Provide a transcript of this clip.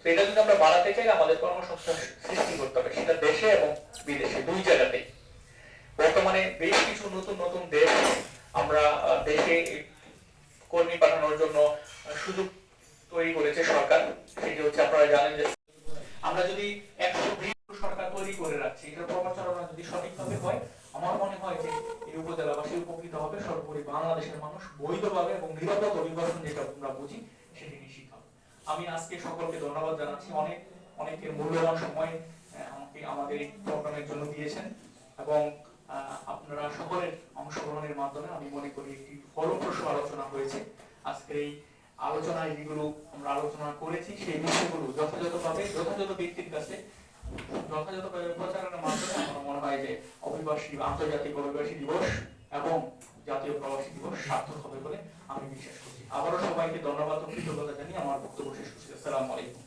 তো এটা যদি আমরা বাড়াতে চাই আমাদের কর্মসংস্থান সৃষ্টি করতে হবে, সেটা দেশে এবং বিদেশে দুই জায়গাতেই। বর্তমানে বেশ কিছু নতুন নতুন দেশ আমরা দেশে কর্মী পাঠানোর জন্য সুযোগ তৈরি করেছে সরকার। সেটি হচ্ছে আপনারা জানেন যে আমরা যদি 120 সরকার তৈরি করে রাখছি, এটার প্রচারণা যদি সঠিকভাবে হয়, আমার মনে হয় যে এই উপজেলাবাসী উপকৃত হবে, সর্বোপরি বাংলাদেশের মানুষ বৈধভাবে এবং নিরাপদ অভিবাসন যেটা আমরা বুঝি সেটি নিশ্চিত হবে। আমি আজকে সকলকে ধন্যবাদ জানাচ্ছি, অনেকের মূল্যবান সময় আমাকে আমাদের এই প্রোগ্রামের জন্য দিয়েছেন এবং আপনারা সকলের অংশগ্রহণের মাধ্যমে আমি মনে করি একটি ফলপ্রসূ আলোচনা হয়েছে। আজকের এই আলোচনায় যেগুলো আমরা আলোচনা করেছি সেই বিষয়গুলো যথাযথভাবে যথাযথ ব্যক্তির কাছে যথাযথভাবে প্রচারণের মাধ্যমে আমার মনে হয় যে অভিবাসী আন্তর্জাতিক অভিবাসী দিবস এবং জাতীয় প্রবাসী দিবস সার্থক হবে বলে আমি বিশ্বাস করছি। আবারও সবাইকে ধন্যবাদ ও কৃতজ্ঞতা জানিয়ে আমার বক্তব্য শেষ করছি। আসসালামু আলাইকুম।